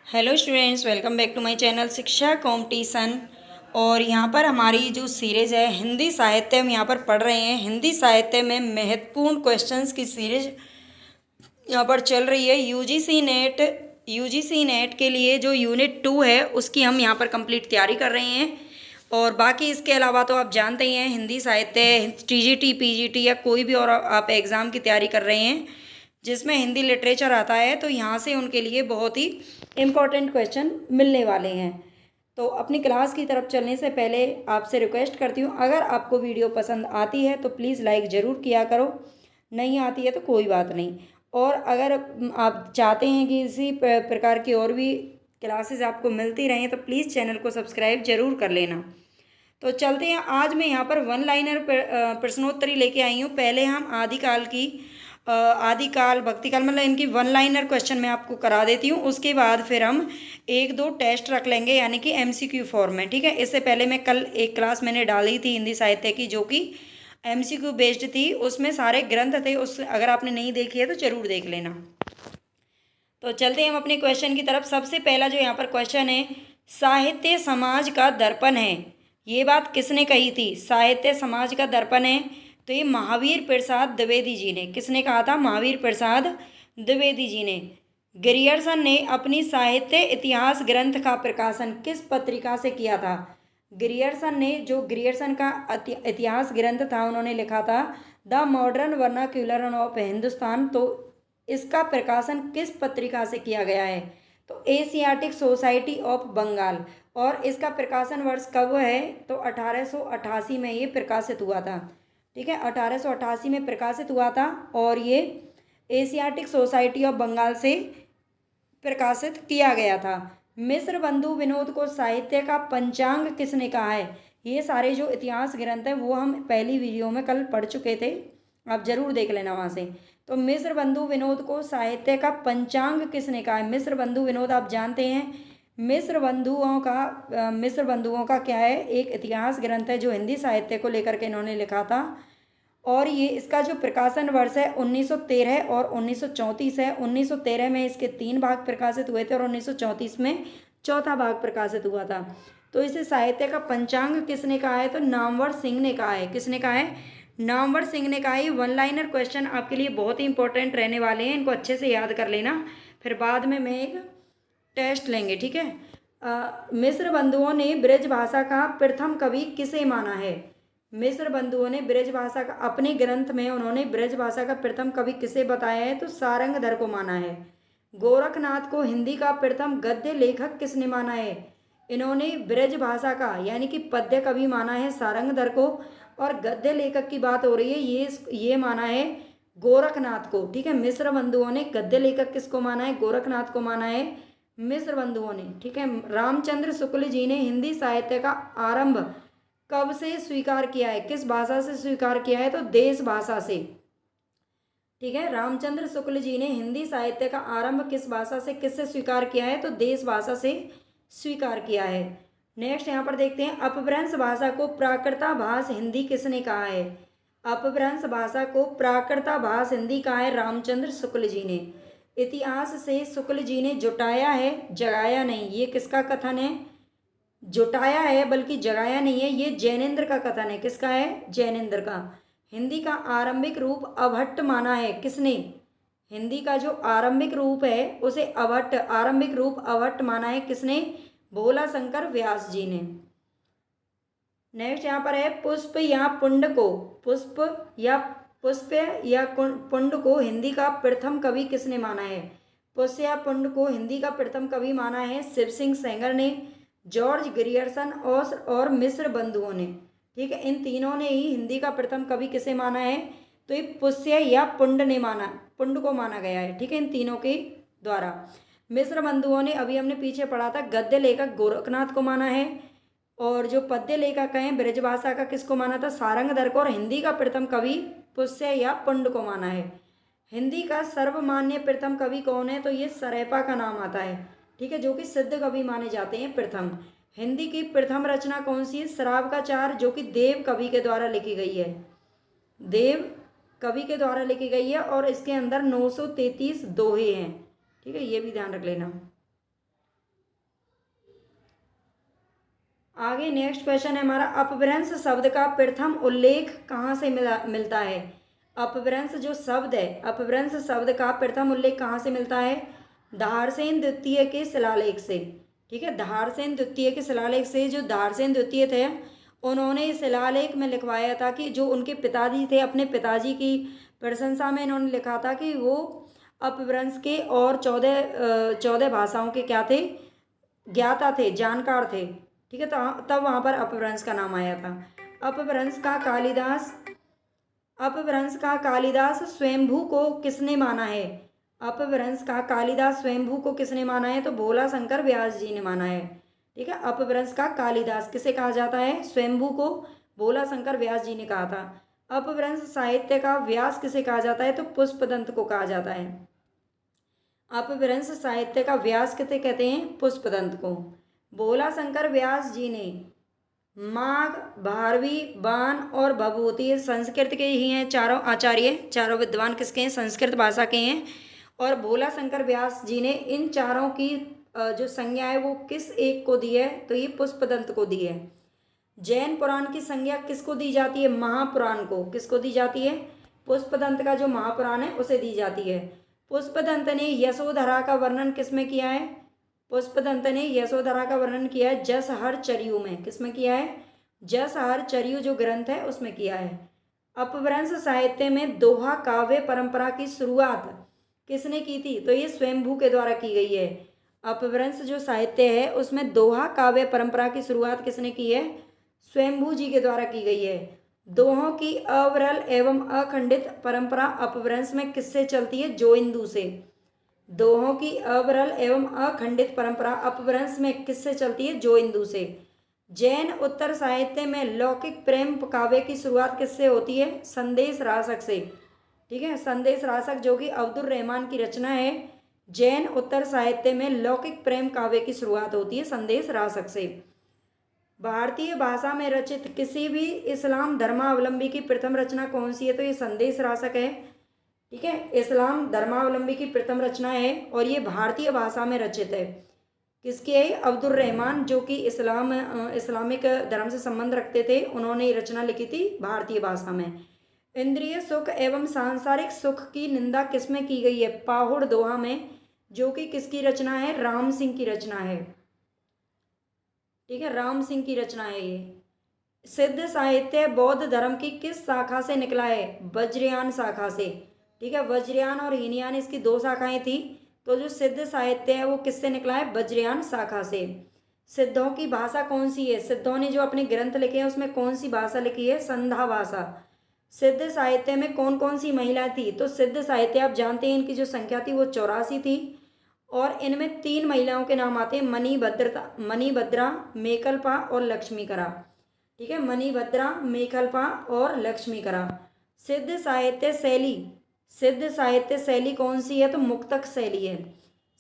Hello students, welcome back to my channel Shiksha competition. और यहाँ पर हमारी जो सीरीज़ है हिंदी साहित्य, हम यहाँ पर पढ़ रहे हैं। हिंदी साहित्य में महत्वपूर्ण क्वेश्चंस की सीरीज यहाँ पर चल रही है। यूजीसी नेट के लिए जो यूनिट 2 है उसकी हम यहाँ पर कंप्लीट तैयारी कर रहे हैं। और बाकी इसके अलावा तो आप जानते ही हैं, हिंदी साहित्य टीजीटी पीजीटी या कोई भी और आप एग्ज़ाम की तैयारी कर रहे हैं जिसमें हिंदी लिटरेचर आता है, तो यहाँ से उनके लिए बहुत ही इम्पोर्टेंट क्वेश्चन मिलने वाले हैं। तो अपनी क्लास की तरफ चलने से पहले आपसे रिक्वेस्ट करती हूँ, अगर आपको वीडियो पसंद आती है तो प्लीज़ लाइक ज़रूर किया करो, नहीं आती है तो कोई बात नहीं। और अगर आप चाहते हैं कि इसी प्रकार की और भी क्लासेस आपको मिलती रहें तो प्लीज़ चैनल को सब्सक्राइब जरूर कर लेना। तो चलते हैं, आज मैं यहाँ पर वन लाइनर प्रश्नोत्तरी लेके आई हूँ। पहले हम आदिकाल भक्तिकाल मतलब इनकी वन लाइनर क्वेश्चन मैं आपको करा देती हूँ। उसके बाद फिर हम एक दो टेस्ट रख लेंगे, यानी कि एमसीक्यू फॉर्म में। ठीक है, इससे पहले मैं कल एक क्लास मैंने डाली थी हिंदी साहित्य की, जो कि एमसीक्यू बेस्ड थी। उसमें सारे ग्रंथ थे, उस अगर आपने नहीं देखी है तो जरूर देख लेना। तो चलते हैं हम अपने क्वेश्चन की तरफ। सबसे पहला जो यहाँ पर क्वेश्चन है, साहित्य समाज का दर्पण है, ये बात किसने कही थी? साहित्य समाज का दर्पण है, तो ये महावीर प्रसाद द्विवेदी जी ने। किसने कहा था? महावीर प्रसाद द्विवेदी जी ने। ग्रियर्सन ने अपनी साहित्य इतिहास ग्रंथ का प्रकाशन किस पत्रिका से किया था? ग्रियर्सन ने, जो ग्रियर्सन का इतिहास ग्रंथ था, उन्होंने लिखा था the modern vernacular of Hindustan. तो इसका प्रकाशन किस पत्रिका से किया गया है? तो एशियाटिक सोसाइटी ऑफ बंगाल। और इसका प्रकाशन वर्ष कब है? तो 1888 में ये प्रकाशित हुआ था। ठीक है, 1888 में प्रकाशित हुआ था और ये एशियाटिक सोसाइटी ऑफ बंगाल से प्रकाशित किया गया था। मिस्र बंधु विनोद को साहित्य का पंचांग किसने कहा है? ये सारे जो इतिहास ग्रंथ हैं वो हम पहली वीडियो में कल पढ़ चुके थे, आप जरूर देख लेना वहाँ से। तो मिस्र बंधु विनोद को साहित्य का पंचांग किसने कहा है? मिस्र बंधु विनोद आप जानते हैं, मिस्र बंधुओं का क्या है, एक इतिहास ग्रंथ है जो हिंदी साहित्य को लेकर के इन्होंने लिखा था। और ये इसका जो प्रकाशन वर्ष है 1913 और 1934 है। 1913 में इसके 3 भाग प्रकाशित हुए थे और 1934 में चौथा भाग प्रकाशित हुआ था। तो इसे साहित्य का पंचांग किसने कहा है? तो नामवर सिंह ने कहा है। किसने कहा है? नामवर सिंह ने कहा है। वन लाइनर क्वेश्चन आपके लिए बहुत ही इंपॉर्टेंट रहने वाले हैं, इनको अच्छे से याद कर लेना, फिर बाद में मैं एक टेस्ट लेंगे। ठीक है, मिस्र बंधुओं ने ब्रज भाषा का प्रथम कवि किसे माना है? मिस्र बंधुओं ने ब्रज भाषा का, अपने ग्रंथ में उन्होंने ब्रज भाषा का प्रथम कवि किसे बताया है? तो सारंगधर को माना है। गोरखनाथ को हिंदी का प्रथम गद्य लेखक किसने माना है? इन्होंने ब्रज भाषा का यानी कि पद्य कवि माना है सारंगधर को, और गद्य लेखक की बात हो रही है, ये माना है गोरखनाथ को। ठीक है, मिस्र बंधुओं ने गद्य लेखक किसको माना है? गोरखनाथ को माना है मिस्र बंधुओं ने। ठीक है, रामचंद्र शुक्ल जी ने हिंदी साहित्य का आरंभ कब से स्वीकार किया है? किस भाषा से स्वीकार किया है? तो देश भाषा से। ठीक है, रामचंद्र शुक्ल जी ने हिंदी साहित्य का आरंभ किस भाषा से, किससे स्वीकार किया है? तो देश भाषा से स्वीकार किया है। नेक्स्ट यहाँ पर देखते हैं, अपभ्रंश भाषा को प्राकृताभास हिंदी किसने कहा है? अपभ्रंश भाषा को प्राकृताभास हिंदी कहा है रामचंद्र शुक्ल जी ने। इतिहास से शुक्ल जी ने जुटाया है, जगाया नहीं। ये किसका कथन है? जुटाया है, बल्कि जगाया नहीं है। ये जैनेन्द्र का कथन है। किसका है? जैनेन्द्र का। हिंदी का आरंभिक रूप अभट्ट माना है। किसने? हिंदी का जो आरंभिक रूप है उसे आरंभिक रूप अभट्ट माना है। किसने? भोला शंकर व्यास जी ने। नेक्स्ट यहाँ पर है, पुष्प या पुंड को हिंदी का प्रथम कवि किसने माना है? पुष्प या पुंड को हिंदी का प्रथम कवि माना है शिव सिंह सेंगर ने, जॉर्ज ग्रियर्सन और मिस्र बंधुओं ने। ठीक है, इन तीनों ने ही हिंदी का प्रथम कवि किसे माना है? तो ये पुष्य या पुंड को माना गया है। ठीक है, इन तीनों के द्वारा। मिस्र बंधुओं ने, अभी हमने पीछे पढ़ा था, गद्य लेखक गोरखनाथ को माना है, और जो पद्य लेखक हैं ब्रजभाषा का किसको माना था? सारंगधर को। और हिंदी का प्रथम कवि पुष्य या पुंड को माना है। हिंदी का सर्वमान्य प्रथम कवि कौन है? तो ये सरेपा का नाम आता है। ठीक है, जो कि सिद्ध कवि माने जाते हैं प्रथम। हिंदी की प्रथम रचना कौन सी है? शराब का चार, जो कि देव कवि के द्वारा लिखी गई है। देव कवि के द्वारा लिखी गई है और इसके अंदर 933 दोहे हैं। ठीक है, ये भी ध्यान रख लेना। आगे नेक्स्ट क्वेश्चन है हमारा, अपभ्रंश शब्द का प्रथम उल्लेख कहाँ से मिलता है। अपभ्रंश जो शब्द है, अपभ्रंश शब्द का प्रथम उल्लेख कहाँ से मिलता है। धारसेन द्वितीय के शिलालेख से। ठीक है, धारसेन द्वितीय के शिलालेख से। जो धारसेन द्वितीय थे उन्होंने इस शिलालेख में लिखवाया था कि जो उनके पिताजी थे, अपने पिताजी की प्रशंसा में इन्होंने लिखा था कि वो अपभ्रंश के और 14 भाषाओं के क्या थे, ज्ञाता थे, जानकार थे। ठीक है, तो तब वहाँ पर अपभ्रंश का नाम आया था। अपभ्रंश का कालिदास अपभ्रंश का कालिदास स्वयंभू को किसने माना है। अपभ्रंश का कालिदास स्वयंभू को किसने माना है, तो भोला शंकर व्यास जी ने माना है। ठीक है, अपभ्रंश का कालिदास किसे कहा जाता है, स्वयंभू को भोला शंकर व्यास जी ने कहा था। अपभ्रंश साहित्य का व्यास किसे कहा जाता है, तो पुष्पदंत को कहा जाता है। अपभ्रंश साहित्य का व्यास किसे कहते हैं, पुष्पदंत को। भोला शंकर व्यास जी ने माघ, भारवी, बाण और भभूति संस्कृत के ही हैं। चारों आचार्य, चारों विद्वान किसके हैं, संस्कृत भाषा के हैं। और भोला शंकर व्यास जी ने इन चारों की जो संज्ञा है वो किस एक को दी है, तो ये पुष्पदंत को दी है। जैन पुराण की संज्ञा किसको दी जाती है, महापुराण को। किसको दी जाती है, पुष्पदंत का जो महापुराण है उसे दी जाती है। पुष्पदंत ने यशोधरा का वर्णन किसमें किया है, पुष्पदंत ने यशोधरा का वर्णन किया है जसहर चरियु में। किसमें किया है, जसहर चरियु जो ग्रंथ है उसमें किया है। अपभ्रंश साहित्य में दोहा काव्य परंपरा की शुरुआत किसने की थी, तो ये स्वयंभू के द्वारा की गई है। अपभ्रंश जो साहित्य है उसमें दोहा काव्य परंपरा की शुरुआत किसने की है, स्वयंभू जी के द्वारा की गई है। दोहों की अविरल एवं अखंडित परंपरा अपभ्रंश में किससे चलती है, जोइंदू से। दोहों की अविरल एवं अखंडित परंपरा अपभ्रंश में किससे चलती है, जोइंदू से। जैन उत्तर साहित्य में लौकिक प्रेम काव्य की शुरुआत किससे होती है, संदेश रासक से। ठीक है, संदेश रासक जो कि अब्दुल रहमान की रचना है। जैन उत्तर साहित्य में लौकिक प्रेम काव्य की शुरुआत होती है संदेश रासक से। भारतीय भाषा में रचित किसी भी इस्लाम धर्मावलंबी की प्रथम रचना कौन सी है, तो ये संदेश रासक है। ठीक है, इस्लाम धर्मावलंबी की प्रथम रचना है और ये भारतीय भाषा में रचित है। किसकी है, अब्दुल रहमान जो कि इस्लामिक धर्म से संबंध रखते थे, उन्होंने ये रचना लिखी थी भारतीय भाषा में। इंद्रिय सुख एवं सांसारिक सुख की निंदा किसमें की गई है, पाहुड़ दोहा में, जो कि किसकी रचना है, राम सिंह की रचना है। ठीक है, राम सिंह की रचना है ये। सिद्ध साहित्य बौद्ध धर्म की किस शाखा से निकला है, वज्रयान शाखा से। ठीक है, वज्रयान और हीनयान इसकी दो शाखाएं थी। तो जो सिद्ध साहित्य है वो किससे निकला है, वज्रयान शाखा से। सिद्धों की भाषा कौन सी है, सिद्धों ने जो अपने ग्रंथ लिखे हैं उसमें कौन सी भाषा लिखी है, संधा भाषा। सिद्ध साहित्य में कौन कौन सी महिला थी, तो सिद्ध साहित्य आप जानते हैं इनकी जो संख्या थी वो 84 थी। और इनमें 3 महिलाओं के नाम आते हैं, मणिभद्रा, मेकलपा और लक्ष्मीकरा। ठीक है, मणिभद्रा, मेखलपा और लक्ष्मीकरा। सिद्ध साहित्य शैली कौन सी है, तो मुक्तक शैली है।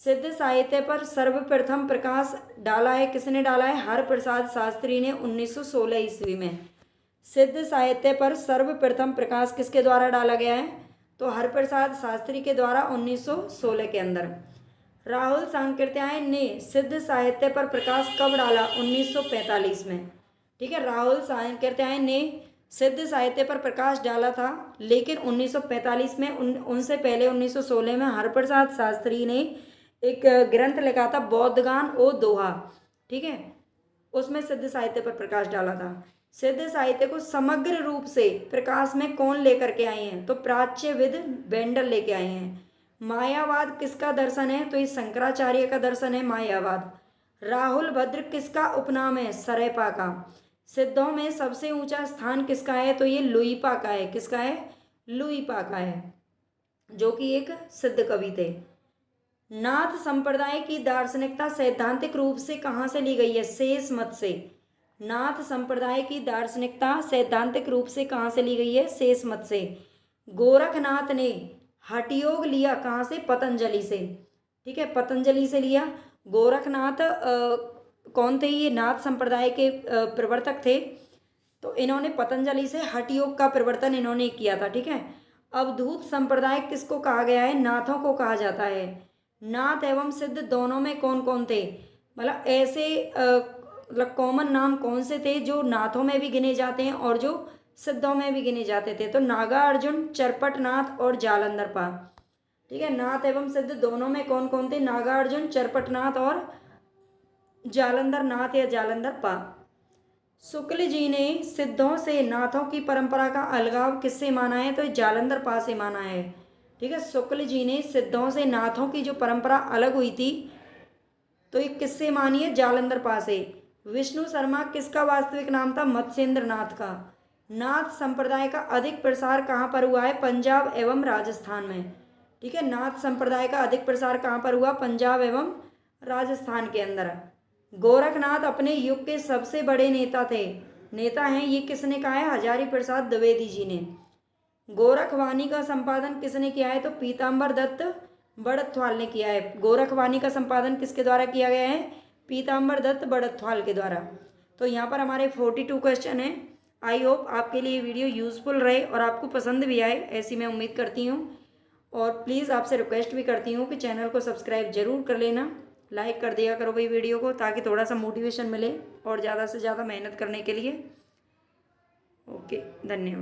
सिद्ध साहित्य पर सर्वप्रथम प्रकाश डाला है, किसने डाला है, हरप्रसाद शास्त्री ने 1916 ईस्वी में। सिद्ध साहित्य पर सर्वप्रथम प्रकाश किसके द्वारा डाला गया है, तो हरप्रसाद शास्त्री के द्वारा 1916 के अंदर। राहुल सांकृत्यायन ने सिद्ध साहित्य पर प्रकाश कब डाला, 1945 में। ठीक है, राहुल सांकृत्यायन ने सिद्ध साहित्य पर प्रकाश डाला था, लेकिन 1945 में उनसे पहले 1916 में हरप्रसाद शास्त्री ने एक ग्रंथ लिखा था, बौद्धगान ओ दोहा। ठीक है, उसमें सिद्ध साहित्य पर प्रकाश डाला था। सिद्ध साहित्य को समग्र रूप से प्रकाश में कौन लेकर के आए हैं, तो प्राच्यविद बेंडल लेके आए हैं। मायावाद किसका दर्शन है, तो ये शंकराचार्य का दर्शन है मायावाद। राहुल भद्र किसका उपनाम है, सरेपा का। सिद्धों में सबसे ऊंचा स्थान किसका है, तो ये लुईपा का है। किसका है, लुईपा का है, जो कि एक सिद्ध कवि थे। नाथ संप्रदाय की दार्शनिकता सैद्धांतिक रूप से कहाँ से ली गई है, शेष मत से। नाथ संप्रदाय की दार्शनिकता सैद्धांतिक रूप से कहाँ से ली गई है, शेष मत से। गोरखनाथ ने हठयोग लिया कहाँ से, पतंजलि से। ठीक है, पतंजलि से लिया। गोरखनाथ कौन थे, ये नाथ संप्रदाय के प्रवर्तक थे। तो इन्होंने पतंजलि से हठयोग का प्रवर्तन इन्होंने किया था। ठीक है, अवधूत संप्रदाय किसको कहा गया है, नाथों को कहा जाता है। नाथ एवं सिद्ध दोनों में कौन कौन थे, मतलब ऐसे मतलब कॉमन नाम कौन से थे जो नाथों में भी गिने जाते हैं और जो सिद्धों में भी गिने जाते थे? तो नागा अर्जुन, चरपट नाथ और जालंधर पा। ठीक है, नाथ एवं सिद्ध दोनों में कौन कौन थे? नागा अर्जुन, चरपट नाथ और जालंधर नाथ या जालंधर पा। शुक्ल जी ने सिद्धों से नाथों की परंपरा का अलगाव किससे माना है? तो जालंधर पा से माना है। ठीक है, शुक्ल जी ने सिद्धों से नाथों की जो परंपरा अलग हुई थी तो ये किससे मानी है? जालंधर पा से। विष्णु शर्मा किसका वास्तविक नाम था? मत्स्येंद्र नाथ का। नाथ संप्रदाय का अधिक प्रसार कहाँ पर हुआ है? पंजाब एवं राजस्थान में। ठीक है, नाथ संप्रदाय का अधिक प्रसार कहाँ पर हुआ? पंजाब एवं राजस्थान के अंदर। गोरखनाथ अपने युग के सबसे बड़े नेता हैं, ये किसने कहा है? हजारी प्रसाद द्विवेदी जी ने। गोरखवाणी का संपादन किसने किया है? तो पीताम्बर दत्त बड़थवाल ने किया है। गोरखवाणी का संपादन किसके द्वारा किया गया है? पीताम्बर दत्त बड़थवाल के द्वारा। तो यहाँ पर हमारे 42 क्वेश्चन हैं। आई होप आपके लिए वीडियो यूज़फुल रहे और आपको पसंद भी आए, ऐसी मैं उम्मीद करती हूँ। और प्लीज़ आपसे रिक्वेस्ट भी करती हूँ कि चैनल को सब्सक्राइब ज़रूर कर लेना, लाइक कर दिया करो भाई वीडियो को, ताकि थोड़ा सा मोटिवेशन मिले और ज़्यादा से ज़्यादा मेहनत करने के लिए। ओके, धन्यवाद।